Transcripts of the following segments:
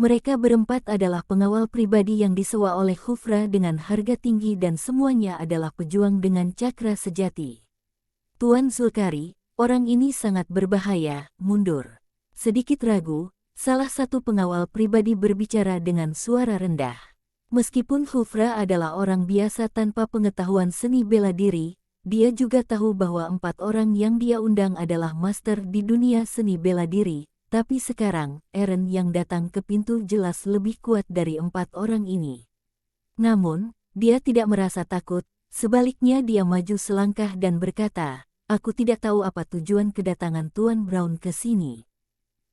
Mereka berempat adalah pengawal pribadi yang disewa oleh Khufra dengan harga tinggi dan semuanya adalah pejuang dengan cakra sejati. Tuan Zulkari, orang ini sangat berbahaya, mundur. Sedikit ragu, salah satu pengawal pribadi berbicara dengan suara rendah. Meskipun Khufra adalah orang biasa tanpa pengetahuan seni bela diri, dia juga tahu bahwa 4 orang yang dia undang adalah master di dunia seni bela diri. Tapi sekarang, Eren yang datang ke pintu jelas lebih kuat dari 4 orang ini. Namun, dia tidak merasa takut, sebaliknya dia maju selangkah dan berkata, "Aku tidak tahu apa tujuan kedatangan Tuan Brown ke sini."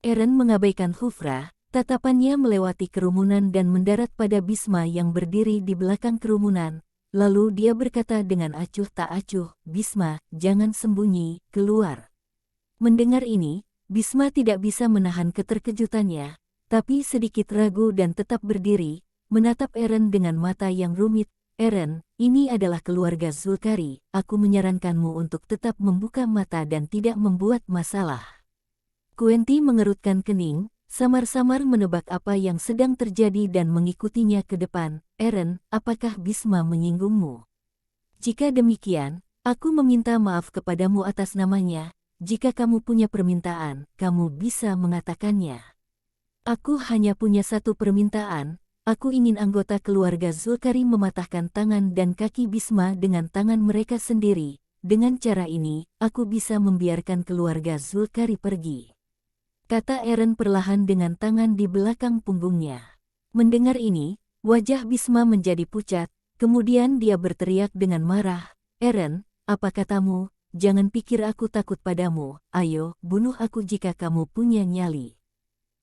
Eren mengabaikan Khufra, tatapannya melewati kerumunan dan mendarat pada Bisma yang berdiri di belakang kerumunan. Lalu dia berkata dengan acuh tak acuh, "Bisma, jangan sembunyi, keluar." Mendengar ini, Bisma tidak bisa menahan keterkejutannya, tapi sedikit ragu dan tetap berdiri, menatap Eren dengan mata yang rumit. "Eren, ini adalah keluarga Zulkari, aku menyarankanmu untuk tetap membuka mata dan tidak membuat masalah." Kuenti mengerutkan kening, samar-samar menebak apa yang sedang terjadi dan mengikutinya ke depan. "Eren, apakah Bisma menyinggungmu? Jika demikian, aku meminta maaf kepadamu atas namanya. Jika kamu punya permintaan, kamu bisa mengatakannya." "Aku hanya punya satu permintaan, aku ingin anggota keluarga Zulkari mematahkan tangan dan kaki Bisma dengan tangan mereka sendiri. Dengan cara ini, aku bisa membiarkan keluarga Zulkari pergi," kata Eren perlahan dengan tangan di belakang punggungnya. Mendengar ini, wajah Bisma menjadi pucat, kemudian dia berteriak dengan marah, "Eren, apa katamu? Jangan pikir aku takut padamu, ayo, bunuh aku jika kamu punya nyali."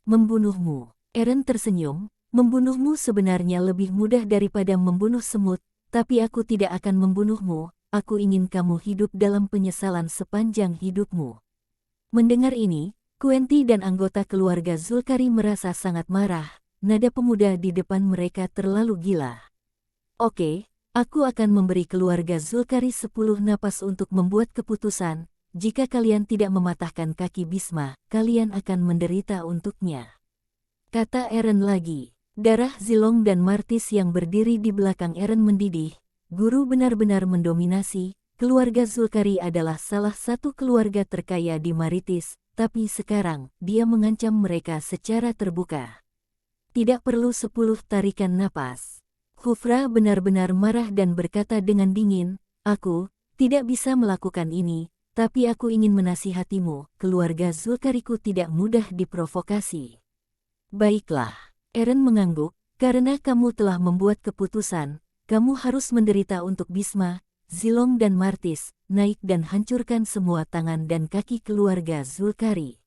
"Membunuhmu?" Eren tersenyum, "Membunuhmu sebenarnya lebih mudah daripada membunuh semut, tapi aku tidak akan membunuhmu, aku ingin kamu hidup dalam penyesalan sepanjang hidupmu." Mendengar ini, Kuenti dan anggota keluarga Zulkari merasa sangat marah, nada pemuda di depan mereka terlalu gila. "Oke. Aku akan memberi keluarga Zulkari 10 napas untuk membuat keputusan. Jika kalian tidak mematahkan kaki Bisma, kalian akan menderita untuknya," kata Eren lagi. Darah Zilong dan Martis yang berdiri di belakang Eren mendidih. Guru benar-benar mendominasi. Keluarga Zulkari adalah salah satu keluarga terkaya di Maritis, tapi sekarang dia mengancam mereka secara terbuka. Tidak perlu 10 tarikan napas. Khufra benar-benar marah dan berkata dengan dingin, "Aku tidak bisa melakukan ini, tapi aku ingin menasihatimu, keluarga Zulkariku tidak mudah diprovokasi." "Baiklah." Eren mengangguk, "Karena kamu telah membuat keputusan, kamu harus menderita untuk Bisma, Zilong dan Martis, naik dan hancurkan semua tangan dan kaki keluarga Zulkari."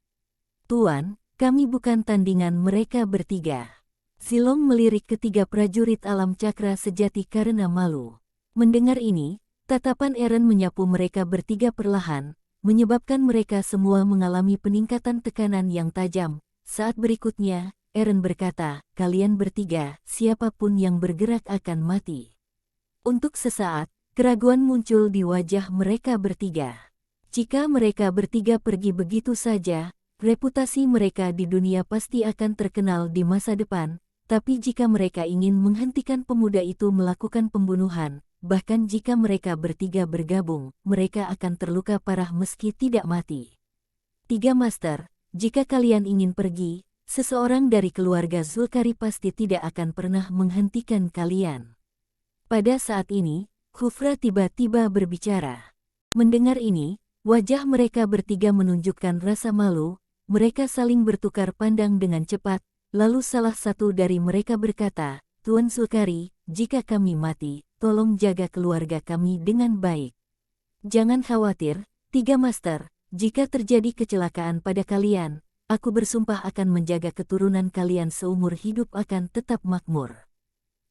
"Tuan, kami bukan tandingan mereka bertiga." Zilong melirik ketiga prajurit alam cakra sejati karena malu. Mendengar ini, tatapan Eren menyapu mereka bertiga perlahan, menyebabkan mereka semua mengalami peningkatan tekanan yang tajam. Saat berikutnya, Eren berkata, "Kalian bertiga, siapapun yang bergerak akan mati." Untuk sesaat, keraguan muncul di wajah mereka bertiga. Jika mereka bertiga pergi begitu saja, reputasi mereka di dunia pasti akan terkenal di masa depan. Tapi jika mereka ingin menghentikan pemuda itu melakukan pembunuhan, bahkan jika mereka bertiga bergabung, mereka akan terluka parah meski tidak mati. "3 Master, jika kalian ingin pergi, seseorang dari keluarga Zulkari pasti tidak akan pernah menghentikan kalian." Pada saat ini, Khufra tiba-tiba berbicara. Mendengar ini, wajah mereka bertiga menunjukkan rasa malu, mereka saling bertukar pandang dengan cepat. Lalu salah satu dari mereka berkata, "Tuan Zulkari, jika kami mati, tolong jaga keluarga kami dengan baik." "Jangan khawatir, 3 Master, jika terjadi kecelakaan pada kalian, aku bersumpah akan menjaga keturunan kalian seumur hidup akan tetap makmur."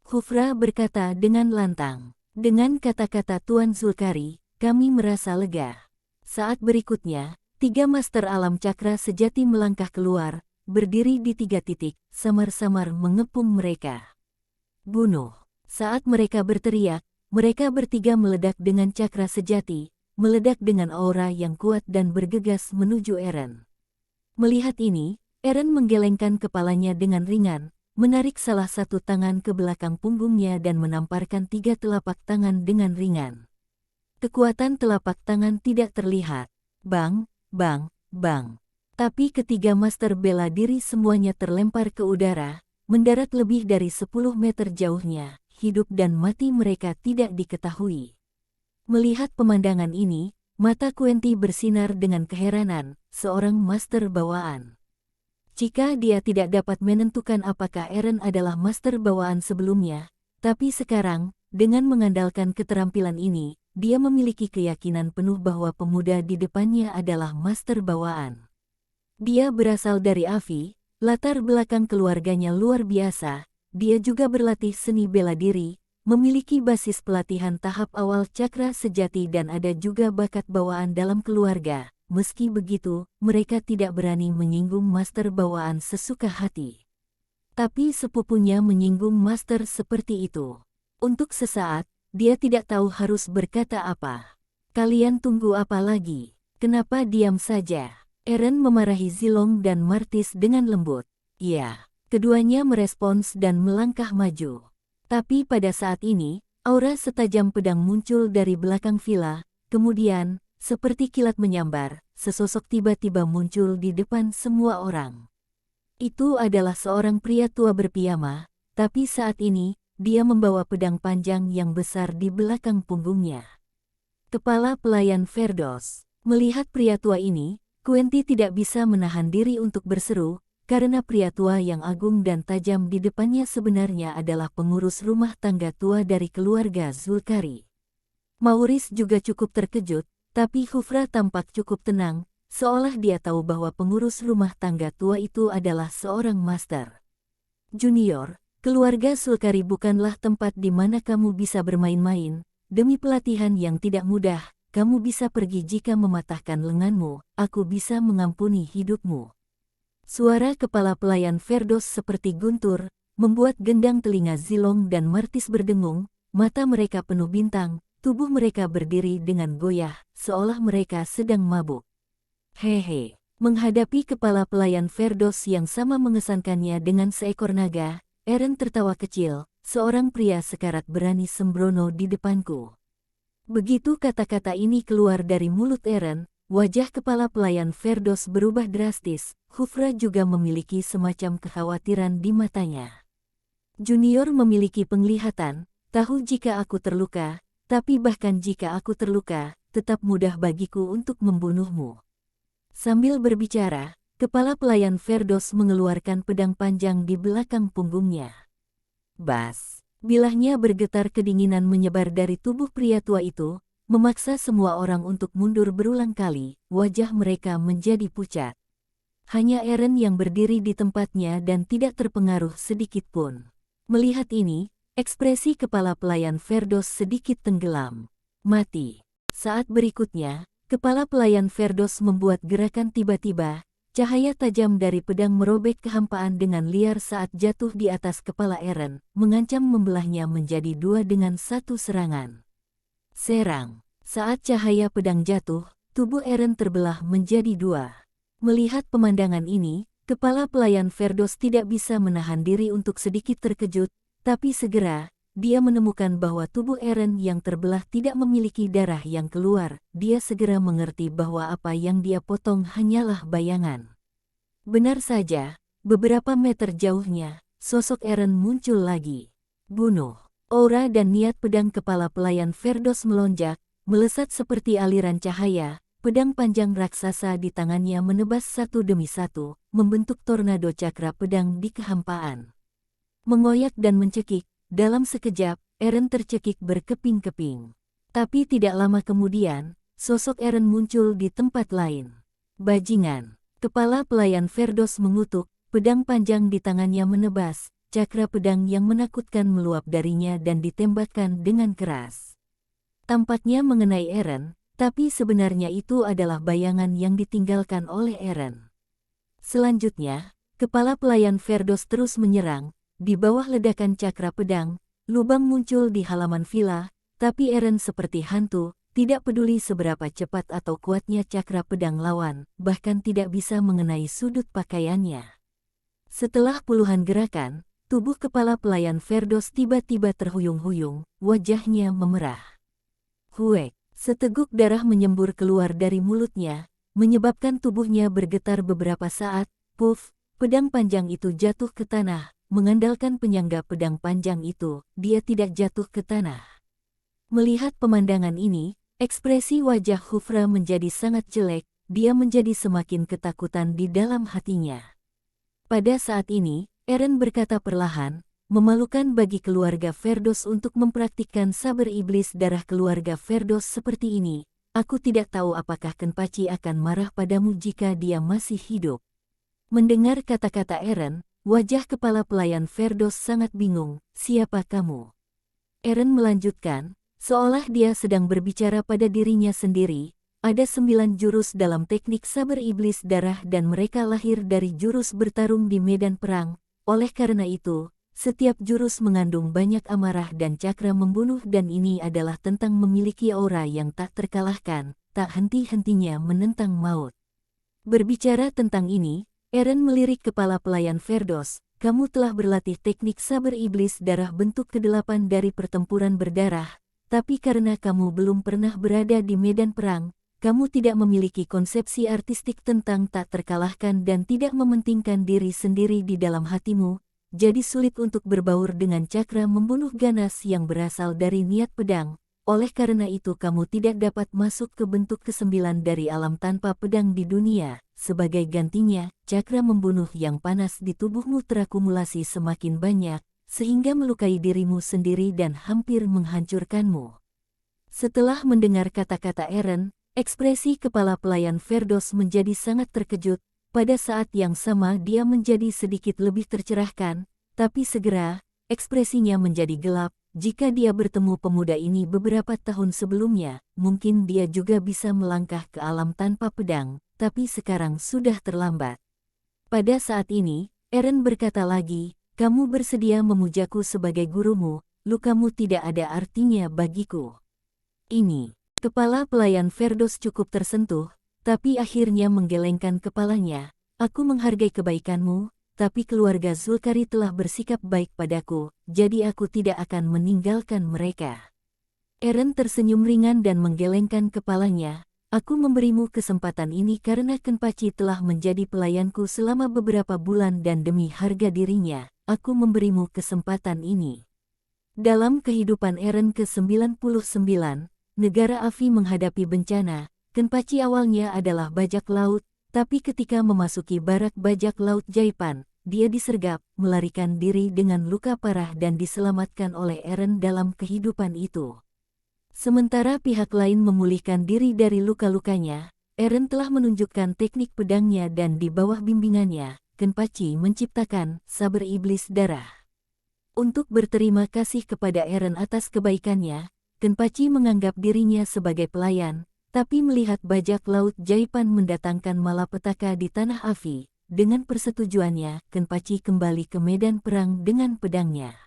Khufra berkata dengan lantang. Dengan kata-kata Tuan Zulkari, kami merasa lega. Saat berikutnya, 3 Master alam cakra sejati melangkah keluar, berdiri di 3 titik, samar-samar mengepung mereka. "Bunuh!" Saat mereka berteriak, mereka bertiga meledak dengan cakra sejati, meledak dengan aura yang kuat dan bergegas menuju Eren. Melihat ini, Eren menggelengkan kepalanya dengan ringan, menarik salah satu tangan ke belakang punggungnya dan menamparkan 3 telapak tangan dengan ringan. Kekuatan telapak tangan tidak terlihat. Bang, bang, bang. Tapi ketiga master bela diri semuanya terlempar ke udara, mendarat lebih dari 10 meter jauhnya. Hidup dan mati mereka tidak diketahui. Melihat pemandangan ini, mata Quenti bersinar dengan keheranan, seorang master bawaan. Jika dia tidak dapat menentukan apakah Eren adalah master bawaan sebelumnya, tapi sekarang, dengan mengandalkan keterampilan ini, dia memiliki keyakinan penuh bahwa pemuda di depannya adalah master bawaan. Dia berasal dari Avi, latar belakang keluarganya luar biasa, dia juga berlatih seni bela diri, memiliki basis pelatihan tahap awal cakra sejati dan ada juga bakat bawaan dalam keluarga. Meski begitu, mereka tidak berani menyinggung master bawaan sesuka hati. Tapi sepupunya menyinggung master seperti itu. Untuk sesaat, dia tidak tahu harus berkata apa. Kalian tunggu apa lagi? Kenapa diam saja? Eren memarahi Zilong dan Martis dengan lembut. Ya, keduanya merespons dan melangkah maju. Tapi pada saat ini, aura setajam pedang muncul dari belakang villa, kemudian, seperti kilat menyambar, sesosok tiba-tiba muncul di depan semua orang. Itu adalah seorang pria tua berpiyama, tapi saat ini, dia membawa pedang panjang yang besar di belakang punggungnya. Kepala pelayan Ferdos. Melihat pria tua ini, Quenti tidak bisa menahan diri untuk berseru, karena pria tua yang agung dan tajam di depannya sebenarnya adalah pengurus rumah tangga tua dari keluarga Zulkari. Maurice juga cukup terkejut, tapi Khufra tampak cukup tenang, seolah dia tahu bahwa pengurus rumah tangga tua itu adalah seorang master. Junior, keluarga Zulkari bukanlah tempat di mana kamu bisa bermain-main. Demi pelatihan yang tidak mudah, kamu bisa pergi jika mematahkan lenganmu, aku bisa mengampuni hidupmu. Suara kepala pelayan Ferdos seperti guntur, membuat gendang telinga Zilong dan Martis berdengung, mata mereka penuh bintang. Tubuh mereka berdiri dengan goyah, seolah mereka sedang mabuk. Hehe, menghadapi kepala pelayan Ferdos yang sama mengesankannya dengan seekor naga, Eren tertawa kecil, seorang pria sekarat berani sembrono di depanku. Begitu kata-kata ini keluar dari mulut Eren, wajah kepala pelayan Ferdos berubah drastis, Khufra juga memiliki semacam kekhawatiran di matanya. Junior memiliki penglihatan, tahu jika aku terluka, tapi bahkan jika aku terluka, tetap mudah bagiku untuk membunuhmu. Sambil berbicara, kepala pelayan Ferdos mengeluarkan pedang panjang di belakang punggungnya. Bas! Bilahnya bergetar, kedinginan menyebar dari tubuh pria tua itu, memaksa semua orang untuk mundur berulang kali, wajah mereka menjadi pucat. Hanya Eren yang berdiri di tempatnya dan tidak terpengaruh sedikit pun. Melihat ini, ekspresi kepala pelayan Ferdos sedikit tenggelam. Mati. Saat berikutnya, kepala pelayan Ferdos membuat gerakan tiba-tiba, cahaya tajam dari pedang merobek kehampaan dengan liar saat jatuh di atas kepala Eren, mengancam membelahnya menjadi dua dengan satu serangan. Serang. Saat cahaya pedang jatuh, tubuh Eren terbelah menjadi dua. Melihat pemandangan ini, kepala pelayan Ferdos tidak bisa menahan diri untuk sedikit terkejut, tapi segera, dia menemukan bahwa tubuh Eren yang terbelah tidak memiliki darah yang keluar. Dia segera mengerti bahwa apa yang dia potong hanyalah bayangan. Benar saja, beberapa meter jauhnya, sosok Eren muncul lagi. Bunuh. Aura dan niat pedang kepala pelayan Ferdos melonjak, melesat seperti aliran cahaya. Pedang panjang raksasa di tangannya menebas satu demi satu, membentuk tornado cakra pedang di kehampaan. Mengoyak dan mencekik, dalam sekejap, Eren tercekik berkeping-keping. Tapi tidak lama kemudian, sosok Eren muncul di tempat lain. Bajingan. Kepala pelayan Ferdos mengutuk, pedang panjang di tangannya menebas, cakra pedang yang menakutkan meluap darinya dan ditembakkan dengan keras. Tampaknya mengenai Eren, tapi sebenarnya itu adalah bayangan yang ditinggalkan oleh Eren. Selanjutnya, kepala pelayan Ferdos terus menyerang. Di bawah ledakan cakra pedang, lubang muncul di halaman villa, tapi Eren seperti hantu, tidak peduli seberapa cepat atau kuatnya cakra pedang lawan, bahkan tidak bisa mengenai sudut pakaiannya. Setelah puluhan gerakan, Tubuh kepala pelayan Firdaus tiba-tiba terhuyung-huyung, wajahnya memerah. Huek, seteguk darah menyembur keluar dari mulutnya, menyebabkan tubuhnya bergetar beberapa saat. Puff, pedang panjang itu jatuh ke tanah. Mengandalkan penyangga pedang panjang itu, dia tidak jatuh ke tanah. Melihat pemandangan ini, ekspresi wajah Khufra menjadi sangat jelek, dia menjadi semakin ketakutan di dalam hatinya. Pada saat ini, Eren berkata perlahan, memalukan bagi keluarga Firdaus untuk mempraktikkan saber iblis darah keluarga Firdaus seperti ini. Aku tidak tahu apakah Kenpachi akan marah padamu jika dia masih hidup. Mendengar kata-kata Eren, wajah kepala pelayan Firdaus sangat bingung. Siapa kamu? Eren melanjutkan, seolah dia sedang berbicara pada dirinya sendiri. Ada 9 jurus dalam teknik saber iblis darah dan mereka lahir dari jurus bertarung di medan perang. Oleh karena itu, setiap jurus mengandung banyak amarah dan cakra membunuh dan ini adalah tentang memiliki aura yang tak terkalahkan, tak henti-hentinya menentang maut. Berbicara tentang ini, Eren melirik kepala pelayan Firdaus, kamu telah berlatih teknik saber iblis darah bentuk ke-8 dari pertempuran berdarah, tapi karena kamu belum pernah berada di medan perang, kamu tidak memiliki konsepsi artistik tentang tak terkalahkan dan tidak mementingkan diri sendiri di dalam hatimu, jadi sulit untuk berbaur dengan cakra membunuh ganas yang berasal dari niat pedang. Oleh karena itu kamu tidak dapat masuk ke bentuk ke-9 dari alam tanpa pedang di dunia. Sebagai gantinya, cakra membunuh yang panas di tubuhmu terakumulasi semakin banyak, sehingga melukai dirimu sendiri dan hampir menghancurkanmu. Setelah mendengar kata-kata Eren, ekspresi kepala pelayan Firdaus menjadi sangat terkejut. Pada saat yang sama dia menjadi sedikit lebih tercerahkan, tapi segera, ekspresinya menjadi gelap. Jika dia bertemu pemuda ini beberapa tahun sebelumnya, mungkin dia juga bisa melangkah ke alam tanpa pedang, tapi sekarang sudah terlambat. Pada saat ini, Eren berkata lagi, kamu bersedia memujaku sebagai gurumu, lukamu tidak ada artinya bagiku. Ini, kepala pelayan Firdaus cukup tersentuh, tapi akhirnya menggelengkan kepalanya. Aku menghargai kebaikanmu, tapi keluarga Zulkari telah bersikap baik padaku, jadi aku tidak akan meninggalkan mereka. Eren tersenyum ringan dan menggelengkan kepalanya. Aku memberimu kesempatan ini karena Kenpachi telah menjadi pelayanku selama beberapa bulan dan demi harga dirinya, aku memberimu kesempatan ini. Dalam kehidupan Eren ke-99, negara Afi menghadapi bencana. Kenpachi awalnya adalah bajak laut, tapi ketika memasuki barak bajak laut Jaipan, dia disergap, melarikan diri dengan luka parah dan diselamatkan oleh Eren dalam kehidupan itu. Sementara pihak lain memulihkan diri dari luka-lukanya, Eren telah menunjukkan teknik pedangnya dan di bawah bimbingannya, Kenpachi menciptakan saber iblis darah. Untuk berterima kasih kepada Eren atas kebaikannya, Kenpachi menganggap dirinya sebagai pelayan, tapi melihat bajak laut Jaipan mendatangkan malapetaka di tanah Afi, dengan persetujuannya, Kenpachi kembali ke medan perang dengan pedangnya.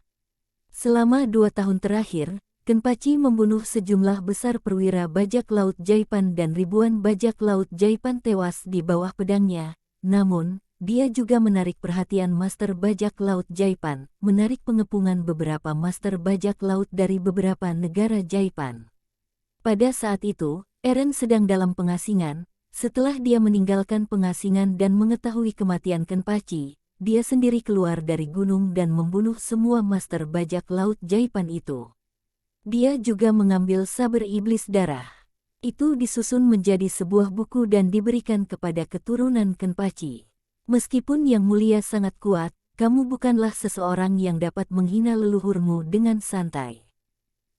Selama 2 tahun terakhir, Kenpachi membunuh sejumlah besar perwira bajak laut Jaipan dan ribuan bajak laut Jaipan tewas di bawah pedangnya. Namun, dia juga menarik perhatian master bajak laut Jaipan, menarik pengepungan beberapa master bajak laut dari beberapa negara Jaipan. Pada saat itu, Eren sedang dalam pengasingan. Setelah dia meninggalkan pengasingan dan mengetahui kematian Kenpachi, dia sendiri keluar dari gunung dan membunuh semua master bajak laut Jaipan itu. Dia juga mengambil saber iblis darah. Itu disusun menjadi sebuah buku dan diberikan kepada keturunan Kenpachi. Meskipun Yang Mulia sangat kuat, kamu bukanlah seseorang yang dapat menghina leluhurmu dengan santai.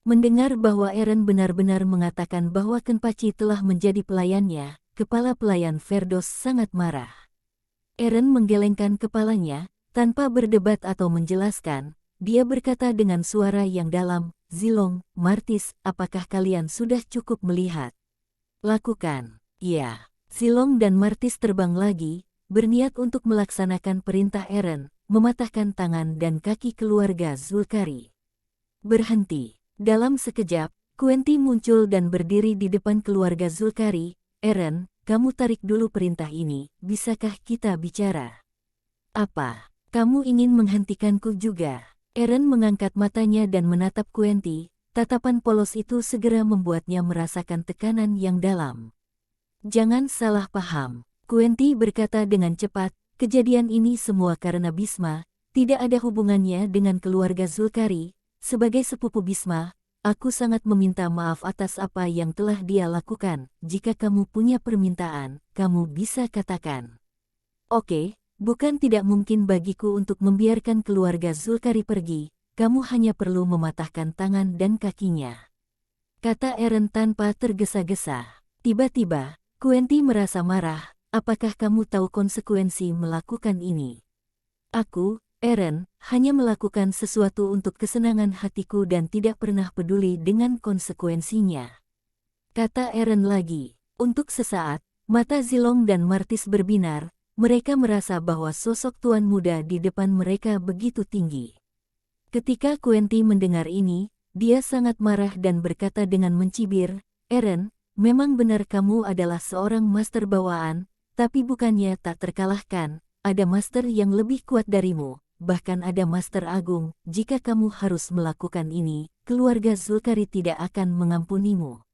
Mendengar bahwa Eren benar-benar mengatakan bahwa Kenpachi telah menjadi pelayannya, kepala pelayan Firdaus sangat marah. Eren menggelengkan kepalanya, tanpa berdebat atau menjelaskan, dia berkata dengan suara yang dalam, Zilong, Martis, apakah kalian sudah cukup melihat? Lakukan. Ya. Zilong dan Martis terbang lagi, berniat untuk melaksanakan perintah Eren, mematahkan tangan dan kaki keluarga Zulkari. Berhenti. Dalam sekejap, Quenti muncul dan berdiri di depan keluarga Zulkari. Eren, kamu tarik dulu perintah ini, bisakah kita bicara? Apa? Kamu ingin menghentikanku juga? Eren mengangkat matanya dan menatap Quenti. Tatapan polos itu segera membuatnya merasakan tekanan yang dalam. Jangan salah paham, Quenti berkata dengan cepat, kejadian ini semua karena Bisma, tidak ada hubungannya dengan keluarga Zulkari. Sebagai sepupu Bisma, aku sangat meminta maaf atas apa yang telah dia lakukan. Jika kamu punya permintaan, kamu bisa katakan. Oke, bukan tidak mungkin bagiku untuk membiarkan keluarga Zulkari pergi. Kamu hanya perlu mematahkan tangan dan kakinya, kata Eren tanpa tergesa-gesa. Tiba-tiba, Quenti merasa marah. Apakah kamu tahu konsekuensi melakukan ini? Aku, Eren, hanya melakukan sesuatu untuk kesenangan hatiku dan tidak pernah peduli dengan konsekuensinya, kata Eren lagi. Untuk sesaat, mata Zilong dan Martis berbinar. Mereka merasa bahwa sosok tuan muda di depan mereka begitu tinggi. Ketika Quenti mendengar ini, dia sangat marah dan berkata dengan mencibir, Eren, memang benar kamu adalah seorang master bawaan, tapi bukannya tak terkalahkan, ada master yang lebih kuat darimu, bahkan ada master agung. Jika kamu harus melakukan ini, keluarga Zulkari tidak akan mengampunimu.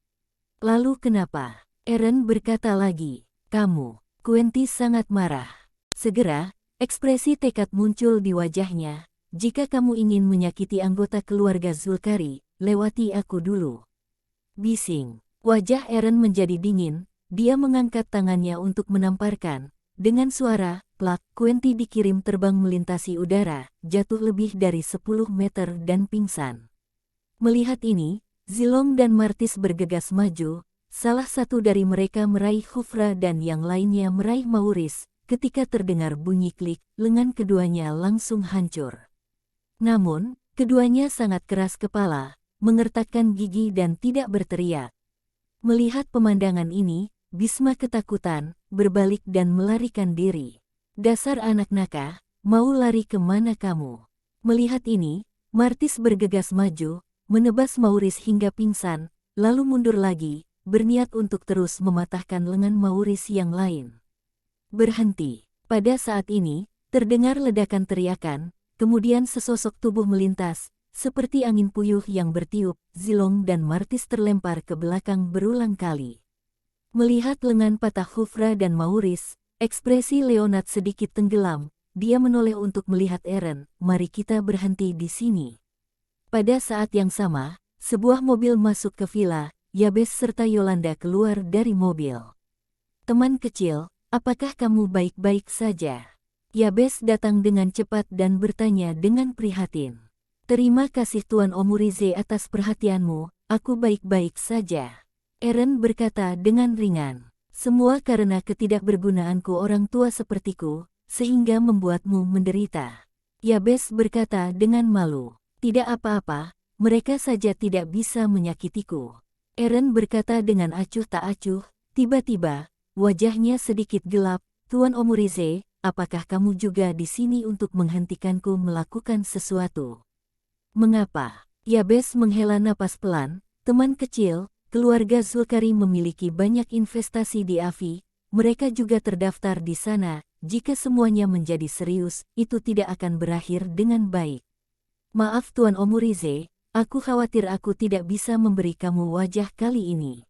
Lalu kenapa? Eren berkata lagi, kamu. Quenti sangat marah. Segera, ekspresi tekad muncul di wajahnya. Jika kamu ingin menyakiti anggota keluarga Zulkari, lewati aku dulu. Bising. Wajah Eren menjadi dingin. Dia mengangkat tangannya untuk menamparkan. Dengan suara, plak, Quenti dikirim terbang melintasi udara, jatuh lebih dari 10 meter dan pingsan. Melihat ini, Zilong dan Martis bergegas maju. Salah satu dari mereka meraih Khufra dan yang lainnya meraih Mauris. Ketika terdengar bunyi klik, lengan keduanya langsung hancur. Namun, keduanya sangat keras kepala, mengertakkan gigi dan tidak berteriak. Melihat pemandangan ini, Bisma ketakutan, berbalik dan melarikan diri. Dasar anak nakal, mau lari kemana kamu? Melihat ini, Martis bergegas maju, menebas Mauris hingga pingsan, lalu mundur lagi, berniat untuk terus mematahkan lengan Mauris yang lain. Berhenti. Pada saat ini, terdengar ledakan teriakan. Kemudian sesosok tubuh melintas, seperti angin puyuh yang bertiup. Zilong dan Martis terlempar ke belakang berulang kali. Melihat lengan patah Khufra dan Mauris, ekspresi Leonard sedikit tenggelam. Dia menoleh untuk melihat Eren. Mari kita berhenti di sini. Pada saat yang sama, sebuah mobil masuk ke villa. Yabes serta Yolanda keluar dari mobil. Teman kecil, apakah kamu baik-baik saja? Yabes datang dengan cepat dan bertanya dengan prihatin. Terima kasih Tuan Omurize atas perhatianmu, aku baik-baik saja. Eren berkata dengan ringan. Semua karena ketidakbergunaanku orang tua sepertiku, sehingga membuatmu menderita. Yabes berkata dengan malu. Tidak apa-apa, mereka saja tidak bisa menyakitiku. Eren berkata dengan acuh tak acuh. Tiba-tiba, wajahnya sedikit gelap. Tuan Omurize, apakah kamu juga di sini untuk menghentikanku melakukan sesuatu? Mengapa? Yabes menghela napas pelan. Teman kecil, keluarga Zulkari memiliki banyak investasi di Avi. Mereka juga terdaftar di sana. Jika semuanya menjadi serius, itu tidak akan berakhir dengan baik. Maaf Tuan Omurize, aku khawatir aku tidak bisa memberi kamu wajah kali ini.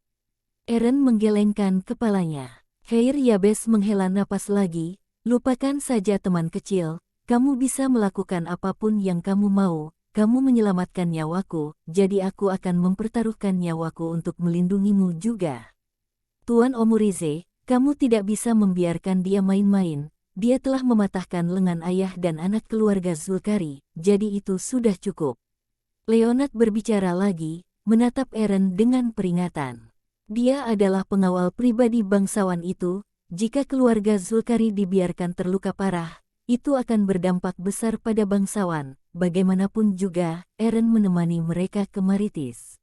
Eren menggelengkan kepalanya. Yabes menghela napas lagi. Lupakan saja teman kecil, kamu bisa melakukan apapun yang kamu mau. Kamu menyelamatkan nyawaku, jadi aku akan mempertaruhkan nyawaku untuk melindungimu juga. Tuan Omurize, kamu tidak bisa membiarkan dia main-main. Dia telah mematahkan lengan ayah dan anak keluarga Zulkari, jadi itu sudah cukup. Leonard berbicara lagi, menatap Eren dengan peringatan. Dia adalah pengawal pribadi bangsawan itu. Jika keluarga Zulkari dibiarkan terluka parah, itu akan berdampak besar pada bangsawan. Bagaimanapun juga, Eren menemani mereka ke Maritis.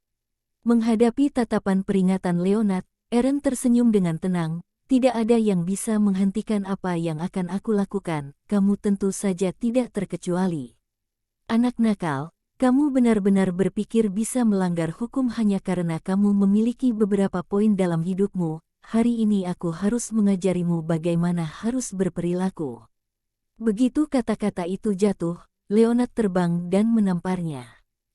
Menghadapi tatapan peringatan Leonard, Eren tersenyum dengan tenang. Tidak ada yang bisa menghentikan apa yang akan aku lakukan, kamu tentu saja tidak terkecuali. Anak nakal, kamu benar-benar berpikir bisa melanggar hukum hanya karena kamu memiliki beberapa poin dalam hidupmu. Hari ini aku harus mengajarimu bagaimana harus berperilaku. Begitu kata-kata itu jatuh, Leonard terbang dan menamparnya.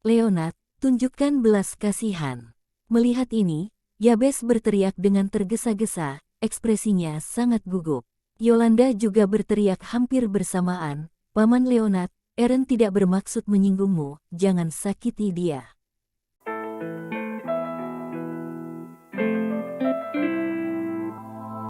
Leonard, tunjukkan belas kasihan. Melihat ini, Yabes berteriak dengan tergesa-gesa, ekspresinya sangat gugup. Yolanda juga berteriak hampir bersamaan, Paman Leonard, Eren tidak bermaksud menyinggungmu, jangan sakiti dia.